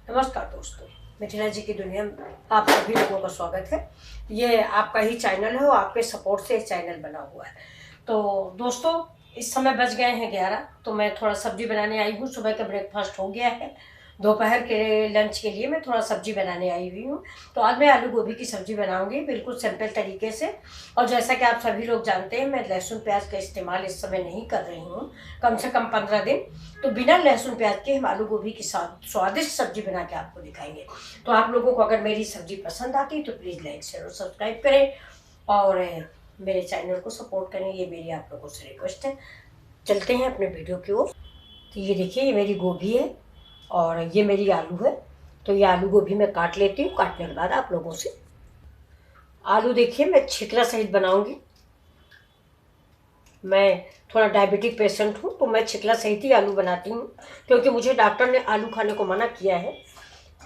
नमस्कार दोस्तों, मिथिला जी की दुनिया में आप सभी लोगों का स्वागत है। ये आपका ही चैनल है और आपके सपोर्ट से चैनल बना हुआ है। तो दोस्तों, इस समय बज गए हैं 11, तो मैं थोड़ा सब्जी बनाने आई हूँ। सुबह का ब्रेकफास्ट हो गया है, दोपहर के लंच के लिए मैं थोड़ा सब्जी बनाने आई हुई हूँ। तो आज मैं आलू गोभी की सब्जी बनाऊंगी बिल्कुल सिंपल तरीके से। और जैसा कि आप सभी लोग जानते हैं, मैं लहसुन प्याज का इस्तेमाल इस समय नहीं कर रही हूँ, कम से कम 15 दिन। तो बिना लहसुन प्याज के हम आलू गोभी की स्वादिष्ट सब्जी बना के आपको दिखाएंगे। तो आप लोगों को अगर मेरी सब्जी पसंद आती है तो प्लीज़ लाइक शेयर और सब्सक्राइब करें और मेरे चैनल को सपोर्ट करें, ये मेरी आप लोगों से रिक्वेस्ट है। चलते हैं अपने वीडियो की ओर। तो ये देखिए, ये मेरी गोभी है और ये मेरी आलू है। तो ये आलू गोभी मैं काट लेती हूँ, काटने के बाद आप लोगों से। आलू देखिए, मैं छिकला सहित बनाऊंगी। मैं थोड़ा डायबिटिक पेशेंट हूँ, तो मैं छिकला सहित ही आलू बनाती हूँ, क्योंकि मुझे डॉक्टर ने आलू खाने को मना किया है।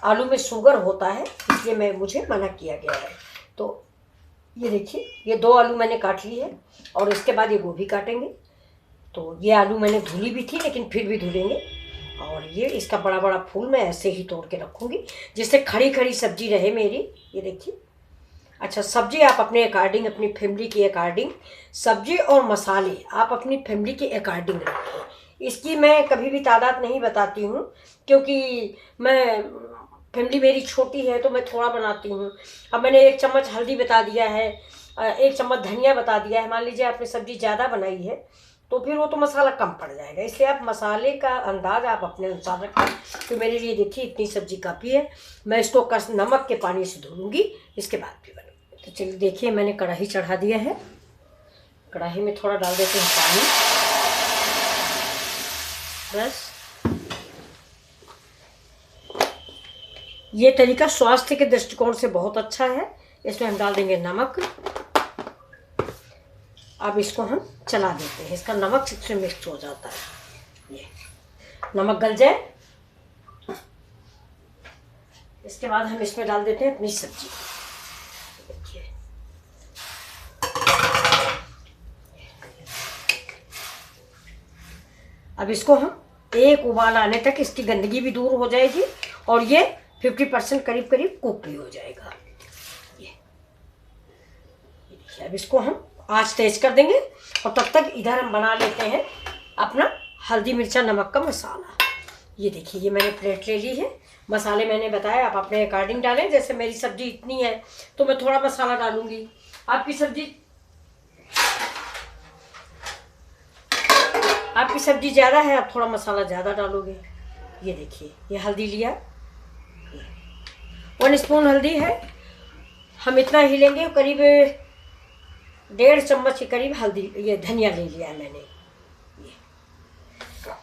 आलू में शुगर होता है, इसलिए मुझे मना किया गया है। तो ये देखिए, ये 2 आलू मैंने काट ली है और इसके बाद ये गोभी काटेंगे। तो ये आलू मैंने धुली भी थी, लेकिन फिर भी धुलेंगे। और ये इसका बड़ा बड़ा फूल मैं ऐसे ही तोड़ के रखूँगी, जिससे खड़ी खड़ी सब्जी रहे मेरी। ये देखिए। अच्छा, सब्जी आप अपने अकॉर्डिंग, अपनी फैमिली के अकॉर्डिंग, सब्जी और मसाले आप अपनी फैमिली के अकॉर्डिंग रखें। इसकी मैं कभी भी तादाद नहीं बताती हूँ, क्योंकि मैं फैमिली मेरी छोटी है तो मैं थोड़ा बनाती हूँ। अब मैंने 1 चम्मच हल्दी बता दिया है, 1 चम्मच धनिया बता दिया है। मान लीजिए आपने सब्जी ज़्यादा बनाई है तो फिर वो तो मसाला कम पड़ जाएगा, इसलिए आप मसाले का अंदाज आप अपने अनुसार रखें। तो मेरे लिए देखिए इतनी सब्जी काफ़ी है। मैं इसको नमक के पानी से धुलूँगी, इसके बाद भी बनाऊँगी। तो चलिए देखिए, मैंने कढ़ाई चढ़ा दिया है। कढ़ाई में थोड़ा डाल देते हैं पानी, बस। ये तरीका स्वास्थ्य के दृष्टिकोण से बहुत अच्छा है। इसमें हम डाल देंगे नमक। अब इसको हम चला देते हैं, इसका नमक इसमें मिक्स हो जाता है। ये नमक गल जाए, इसके बाद हम इसमें डाल देते हैं अपनी सब्जी। देखिए, अब इसको हम 1 उबाल आने तक, इसकी गंदगी भी दूर हो जाएगी और ये 50% करीब करीब कुक भी हो जाएगा। ये देखिए, अब इसको हम आंच तेज कर देंगे और तब तक इधर हम बना लेते हैं अपना हल्दी मिर्चा नमक का मसाला। ये देखिए, ये मैंने प्लेट ले ली है। मसाले मैंने बताया आप अपने अकॉर्डिंग डालें। जैसे मेरी सब्जी इतनी है तो मैं थोड़ा मसाला डालूंगी। आपकी सब्जी ज़्यादा है, आप थोड़ा मसाला ज़्यादा डालोगे। ये देखिए, ये हल्दी लिया, 1 स्पून हल्दी है। हम इतना ही लेंगे, करीब 1.5 चम्मच के करीब हल्दी, ये धनिया ले लिया है मैंने।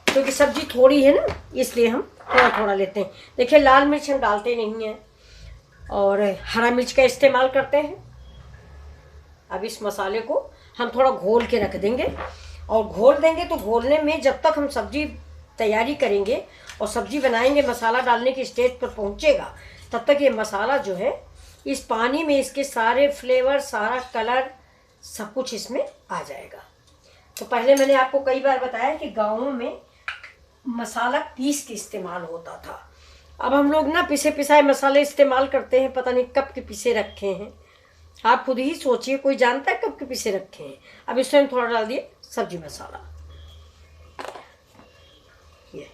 क्योंकि सब्जी थोड़ी है ना, इसलिए हम थोड़ा थोड़ा लेते हैं। देखिए, लाल मिर्च हम डालते नहीं हैं और हरा मिर्च का इस्तेमाल करते हैं। अब इस मसाले को हम थोड़ा घोल के रख देंगे और घोल देंगे तो घोलने में जब तक हम सब्जी तैयारी करेंगे और सब्जी बनाएंगे, मसाला डालने की स्टेज पर पहुंचेगा, तब तक ये मसाला जो है इस पानी में, इसके सारे फ्लेवर, सारा कलर, सब कुछ इसमें आ जाएगा। तो पहले मैंने आपको कई बार बताया कि गाँवों में मसाला पीस के इस्तेमाल होता था। अब हम लोग ना पिसे पिसाए मसाले इस्तेमाल करते हैं, पता नहीं कब के पिसे रखे हैं। आप खुद ही सोचिए, कोई जानता है कब के पिसे रखे हैं। अब इसमें हम थोड़ा डाल दिए सब्जी मसाला। ये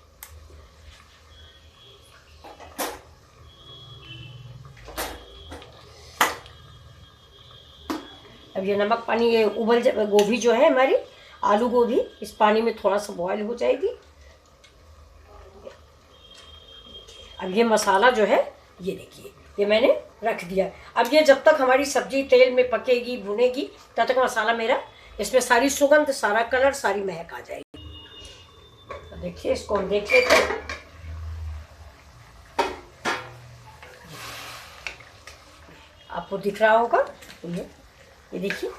अब ये नमक पानी, ये गोभी जो है हमारी आलू गोभी, इस पानी में थोड़ा सा बॉयल हो जाएगी। अब ये मसाला जो है, ये देखिए, ये मैंने रख दिया। अब ये जब तक हमारी सब्जी तेल में पकेगी, भुनेगी, तब तक मसाला मेरा, इसमें सारी सुगंध, सारा कलर, सारी महक आ जाएगी। तो देखिए, इसको हम देख लेते हैं। आपको दिख रहा होगा, ये देखिए,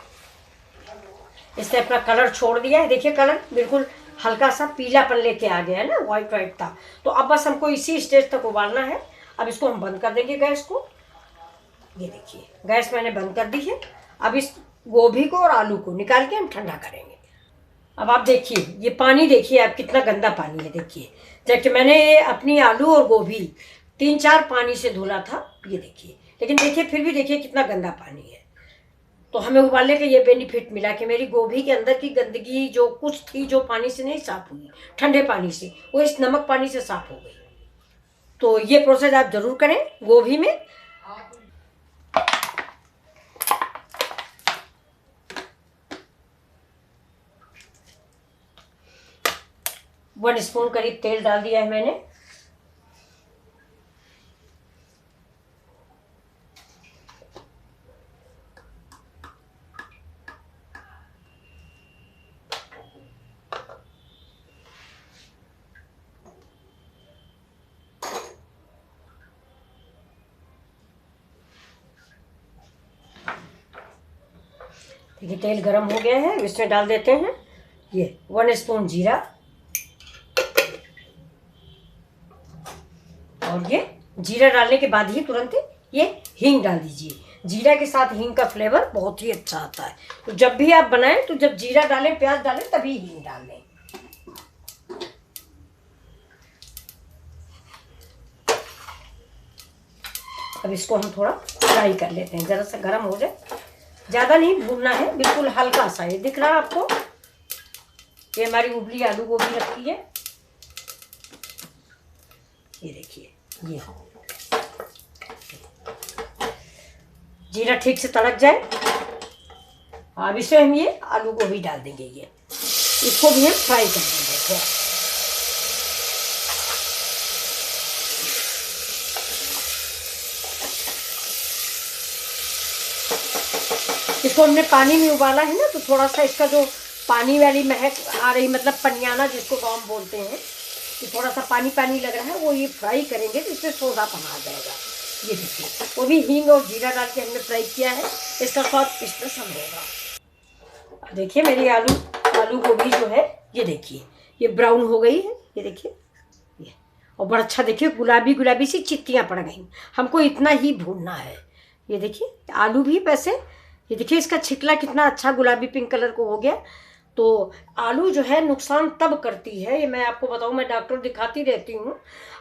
इसने अपना कलर छोड़ दिया है। देखिए, कलर बिल्कुल हल्का सा पीलापन लेके आ गया है ना, वाइट वाइट था। तो अब बस हमको इसी स्टेज तक उबालना है। अब इसको हम बंद कर देंगे गैस को। ये देखिए, गैस मैंने बंद कर दी है। अब इस गोभी को और आलू को निकाल के हम ठंडा करेंगे। अब आप देखिए, ये पानी देखिए आप, कितना गंदा पानी है। देखिए, जबकि मैंने अपनी आलू और गोभी 3-4 पानी से धुला था, ये देखिए। लेकिन देखिए फिर भी देखिए कितना गंदा पानी है। तो हमें उबालने का ये बेनिफिट मिला कि मेरी गोभी के अंदर की गंदगी जो कुछ थी, जो पानी से नहीं साफ हुई, ठंडे पानी से, वो इस नमक पानी से साफ हो गई। तो ये प्रोसेस आप जरूर करें गोभी में। वन स्पून करीब तेल डाल दिया है मैंने। देखिए तेल गरम हो गया है, इसमें डाल देते हैं ये 1 स्पून जीरा, और ये जीरा डालने के बाद ही तुरंत ये हींग डाल दीजिए। जीरा के साथ हींग का फ्लेवर बहुत ही अच्छा आता है। तो जब भी आप बनाएं तो जब जीरा डालें, प्याज डालें, तभी हींग डाल दें। अब इसको हम थोड़ा फ्राई कर लेते हैं, जरा सा गर्म हो जाए, ज़्यादा नहीं भूनना है, बिल्कुल हल्का सा। ये दिख रहा है आपको, ये हमारी उबली आलू गोभी रखी है, ये देखिए। ये जीरा ठीक से तड़क जाए, अब इसमें हम ये आलू गोभी डाल देंगे। ये इसको भी हम फ्राई कर देंगे थोड़ा। इसको हमने पानी में उबाला है ना, तो थोड़ा सा इसका जो पानी वाली महक आ रही, मतलब पनियाना जिसको गाँव बोलते हैं, कि थोड़ा सा पानी पानी लग रहा है, वो ये फ्राई करेंगे तो इसमें सोंधापन आ जाएगा। ये देखिए, वो भी हींग और जीरा डाल के हमने फ्राई किया है, इसका स्वाद स्पेशल होगा। देखिए मेरी आलू गोभी जो है, ये देखिए ये ब्राउन हो गई है, ये देखिए ये, और बड़ा अच्छा देखिए गुलाबी गुलाबी सी चित्तियाँ पड़ गई। हमको इतना ही भूनना है। ये देखिए आलू भी वैसे, ये देखिए इसका छिकला कितना अच्छा गुलाबी पिंक कलर को हो गया। तो आलू जो है नुकसान तब करती है, ये मैं आपको बताऊं, मैं डॉक्टर दिखाती रहती हूँ।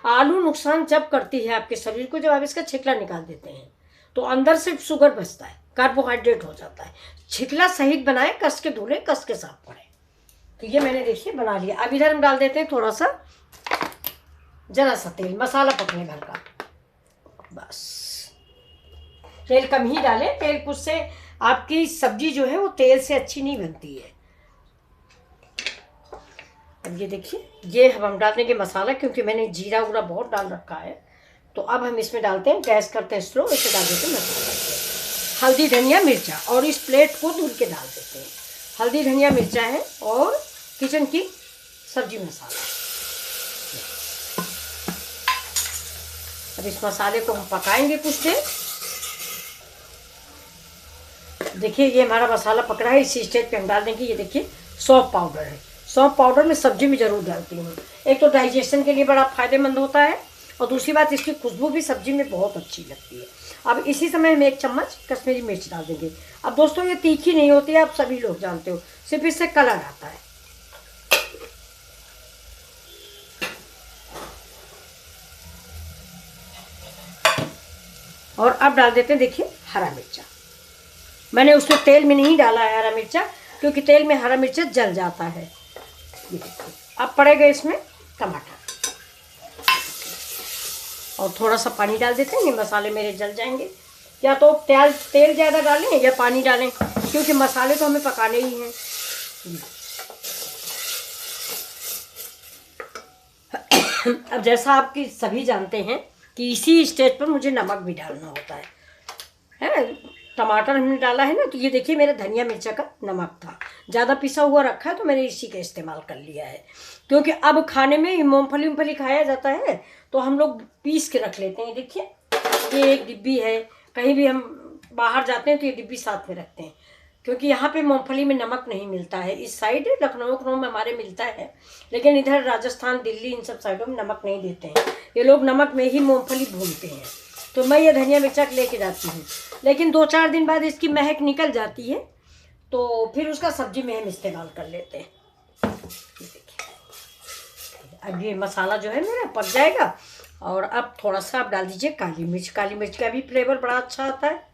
आलू नुकसान जब करती है आपके शरीर को, जब आप इसका छिकला निकाल देते हैं तो अंदर से शुगर बचता है, कार्बोहाइड्रेट हो जाता है। छिकला सही बनाए, कस के धुले, कस के साफ पड़े। तो ये मैंने देखिए बना लिया। अब इधर हम डाल देते हैं थोड़ा सा, जरा सा तेल, मसाला पकने भर का, बस। तेल कम ही डालें, तेल कुछ से आपकी सब्जी जो है वो तेल से अच्छी नहीं बनती है। अब ये देखिए, ये हम डाल देंगे मसाला, क्योंकि मैंने जीरा उरा बहुत डाल रखा है। तो अब हम इसमें डालते हैं, गैस करते हैं स्लो, इसे डाल देते हैं मसाला, हल्दी धनिया मिर्चा, और इस प्लेट को धुल के डाल देते हैं। हल्दी धनिया मिर्चा है और किचन की सब्जी मसाला। अब इस मसाले को हम पकाएंगे कुछ देर। देखिए ये हमारा मसाला पक रहा है, इसी स्टेज पे हम डाल देंगे, ये देखिए सौंफ पाउडर है। सौंफ पाउडर मैं सब्जी में ज़रूर डालती हूँ। एक तो डाइजेशन के लिए बड़ा फायदेमंद होता है, और दूसरी बात इसकी खुशबू भी सब्जी में बहुत अच्छी लगती है। अब इसी समय हम 1 चम्मच कश्मीरी मिर्च डाल देंगे। अब दोस्तों ये तीखी नहीं होती है, आप सभी लोग जानते हो, सिर्फ इससे कलर आता है। और अब डाल देते हैं देखिए हरा मिर्चा। मैंने उसमें तेल में नहीं डाला है हरा मिर्चा, क्योंकि तेल में हरा मिर्चा जल जाता है। ये देखिए, अब पड़ेगा इसमें टमाटर, और थोड़ा सा पानी डाल देते हैं, ये मसाले मेरे जल जाएंगे। या तो तेल ज़्यादा डालें या पानी डालें, क्योंकि मसाले तो हमें पकाने ही हैं। अब जैसा आपकी सभी जानते हैं कि इसी स्टेज पर मुझे नमक भी डालना होता है। टमाटर हमने डाला है ना, तो ये देखिए मेरा धनिया मिर्चा का नमक था, ज़्यादा पिसा हुआ रखा है, तो मैंने इसी का इस्तेमाल कर लिया है। क्योंकि अब खाने में मूँगफली खाया जाता है, तो हम लोग पीस के रख लेते हैं। देखिए ये एक डिब्बी है, कहीं भी हम बाहर जाते हैं तो ये डिब्बी साथ में रखते हैं, क्योंकि यहाँ पे मूँगफली में नमक नहीं मिलता है। इस साइड लखनऊ में हमारे मिलता है, लेकिन इधर राजस्थान, दिल्ली, इन सब साइडों में नमक नहीं देते हैं। ये लोग नमक में ही मूँगफली भूनते हैं। तो मैं ये धनिया मिर्चा लेके जाती हूँ, लेकिन 2-4 दिन बाद इसकी महक निकल जाती है, तो फिर उसका सब्जी में हम इस्तेमाल कर लेते हैं। अब ये मसाला जो है मेरा पक जाएगा, और अब थोड़ा सा आप डाल दीजिए काली मिर्च। काली मिर्च का भी फ्लेवर बड़ा अच्छा आता है।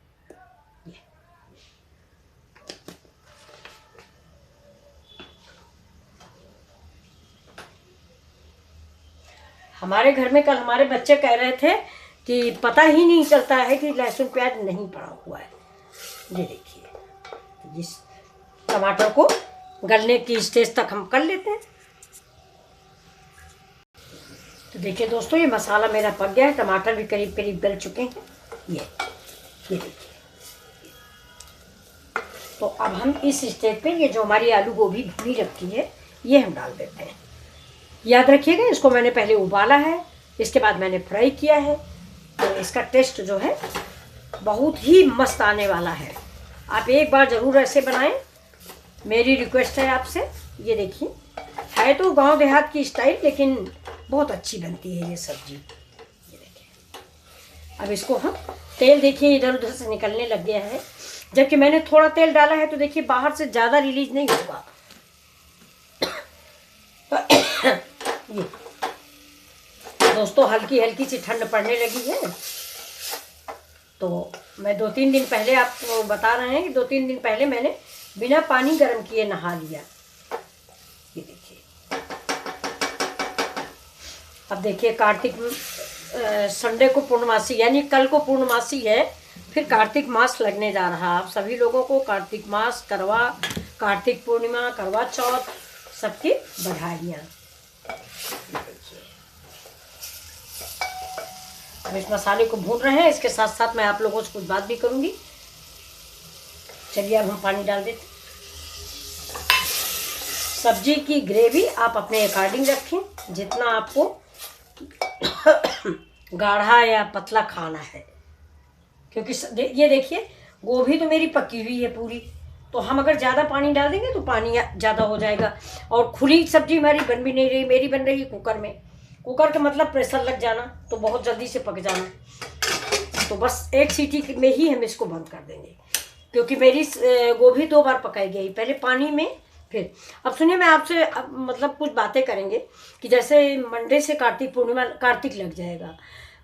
हमारे घर में कल हमारे बच्चे कह रहे थे कि पता ही नहीं चलता है कि लहसुन प्याज नहीं पड़ा हुआ है। ये देखिए, इस टमाटर को गलने की स्टेज तक हम कर लेते हैं। तो देखिए दोस्तों, ये मसाला मेरा पक गया है, टमाटर भी करीब करीब गल चुके हैं। ये देखिए। तो अब हम इस स्टेज पे ये जो हमारी आलू गोभी भुनी रखी है ये हम डाल देते हैं। याद रखिएगा, इसको मैंने पहले उबाला है, इसके बाद मैंने फ्राई किया है। तो इसका टेस्ट जो है बहुत ही मस्त आने वाला है। आप एक बार ज़रूर ऐसे बनाएं, मेरी रिक्वेस्ट है आपसे। ये देखिए, है तो गांव देहात की स्टाइल, लेकिन बहुत अच्छी बनती है ये सब्जी। ये देखिए, अब इसको हम तेल देखिए इधर उधर से निकलने लग गया है। जबकि मैंने थोड़ा तेल डाला है तो देखिए बाहर से ज़्यादा रिलीज नहीं होगा। ये दोस्तों, हल्की हल्की सी ठंड पड़ने लगी है। तो मैं 2-3 दिन पहले, आपको बता रहे हैं कि 2-3 दिन पहले मैंने बिना पानी गर्म किए नहा लिया। ये देखिए, अब देखिए कार्तिक संडे को पूर्णमासी, यानी कल को पूर्णमासी है, फिर कार्तिक मास लगने जा रहा। आप सभी लोगों को कार्तिक मास, कार्तिक पूर्णिमा, करवा चौथ सबकी बधाइयाँ। अब इस मसाले को भून रहे हैं, इसके साथ साथ मैं आप लोगों से कुछ बात भी करूंगी। चलिए अब हम पानी डाल देते हैं। सब्जी की ग्रेवी आप अपने अकॉर्डिंग रखें, जितना आपको गाढ़ा या पतला खाना है। क्योंकि ये देखिए, गोभी तो मेरी पकी हुई है पूरी, तो हम अगर ज़्यादा पानी डाल देंगे तो पानी ज़्यादा हो जाएगा। और खुली सब्जी हमारी बन भी नहीं रही, मेरी बन रही कुकर में। कुकर का मतलब प्रेशर लग जाना, तो बहुत जल्दी से पक जाना। तो बस एक सीटी में ही हम इसको बंद कर देंगे, क्योंकि मेरी गोभी 2 बार पकाई गई, पहले पानी में फिर। अब सुनिए, मैं आपसे मतलब कुछ बातें करेंगे कि जैसे मंडे से कार्तिक पूर्णिमा, कार्तिक लग जाएगा।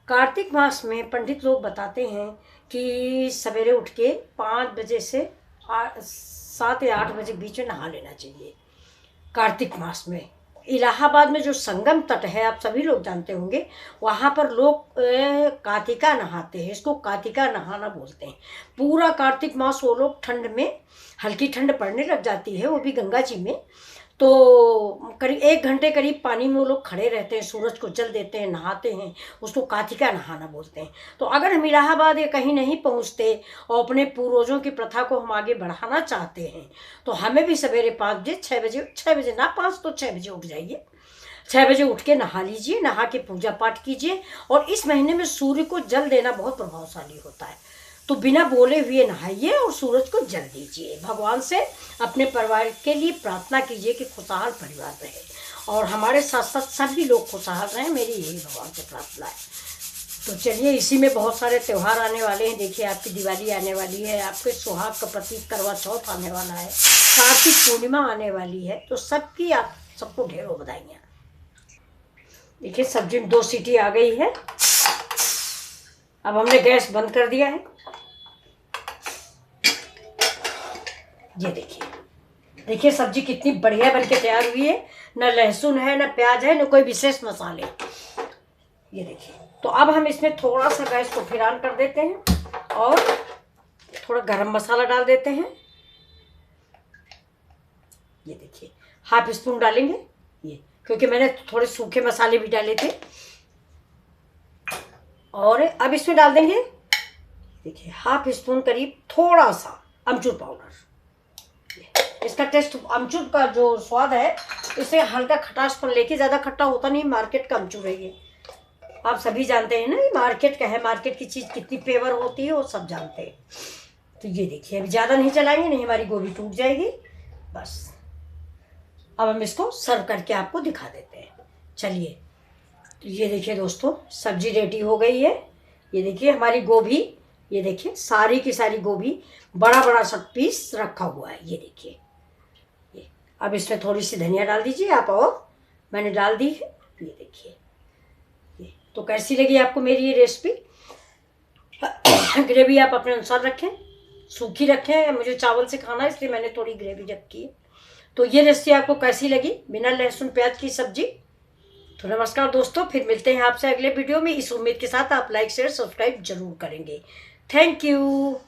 कार्तिक मास में पंडित लोग बताते हैं कि सवेरे उठ के 5 बजे से 7 या 8 बजे बीच में नहा लेना चाहिए कार्तिक मास में। इलाहाबाद में जो संगम तट है, आप सभी लोग जानते होंगे, वहाँ पर लोग कार्तिका नहाते हैं। इसको कार्तिका नहाना बोलते हैं। पूरा कार्तिक मास वो लोग ठंड में, हल्की ठंड पड़ने लग जाती है, वो भी गंगा जी में, तो करीब 1 घंटे करीब पानी में वो लोग खड़े रहते हैं, सूरज को जल देते हैं, नहाते हैं। उसको कार्तिका नहाना बोलते हैं। तो अगर हम इलाहाबाद या कहीं नहीं पहुंचते और अपने पूर्वजों की प्रथा को हम आगे बढ़ाना चाहते हैं, तो हमें भी सवेरे 5 बजे, 6 बजे ना, 5 तो 6 बजे उठ जाइए। 6 बजे उठ के नहा लीजिए, नहा के पूजा पाठ कीजिए। और इस महीने में सूर्य को जल देना बहुत प्रभावशाली होता है, तो बिना बोले हुए नहाइए और सूरज को जल दीजिए। भगवान से अपने परिवार के लिए प्रार्थना कीजिए कि खुशहाल परिवार रहे, और हमारे साथ साथ सभी लोग खुशहाल रहें, मेरी यही भगवान से प्रार्थना है। तो चलिए, इसी में बहुत सारे त्यौहार आने वाले हैं। देखिए, आपकी दिवाली आने वाली है, आपके सुहाग का प्रतीक करवा चौथ आने वाला है, कार्तिक पूर्णिमा आने वाली है। तो सबकी आप सबको ढेरों बधाइयाँ। देखिए, सब्जी में 2 सीटी आ गई है। अब हमने गैस बंद कर दिया है। ये देखिए सब्जी कितनी बढ़िया बनके तैयार हुई है। न लहसुन है, न प्याज है, न कोई विशेष मसाले। ये देखिए, तो अब हम इसमें थोड़ा सा गैस को फिर ऑन कर देते हैं और थोड़ा गरम मसाला डाल देते हैं। ये देखिए, ½ स्पून डालेंगे ये, क्योंकि मैंने थोड़े सूखे मसाले भी डाले थे। और अब इसमें डाल देंगे, देखिए, ½ स्पून करीब थोड़ा सा अमचूर पाउडर। इसका टेस्ट, अमचूर का जो स्वाद है, इसे हल्का खटासपन लेके, ज़्यादा खट्टा होता नहीं, मार्केट का अमचूर है ये। आप सभी जानते हैं ना, ये मार्केट का है, मार्केट की चीज़ कितनी पेवर होती है वो सब जानते हैं। तो ये देखिए, अभी ज़्यादा नहीं चलाएंगे, नहीं हमारी गोभी टूट जाएगी। बस अब हम इसको सर्व करके आपको दिखा देते हैं। चलिए, तो ये देखिए दोस्तों, सब्जी रेडी हो गई है। ये देखिए हमारी गोभी, ये देखिए सारी की सारी गोभी, बड़ा बड़ा सा पीस रखा हुआ है। ये देखिए, ये अब इसमें थोड़ी सी धनिया डाल दीजिए आप, और मैंने डाल दी है। ये देखिए, ये तो कैसी लगी आपको मेरी ये रेसिपी? ग्रेवी आप अपने अनुसार रखें, सूखी रखें, मुझे चावल से खाना है इसलिए मैंने थोड़ी ग्रेवी रखी है। तो ये रेसिपी आपको कैसी लगी बिना लहसुन प्याज की सब्जी? तो नमस्कार दोस्तों, फिर मिलते हैं आपसे अगले वीडियो में, इस उम्मीद के साथ आप लाइक शेयर सब्सक्राइब जरूर करेंगे। Thank you.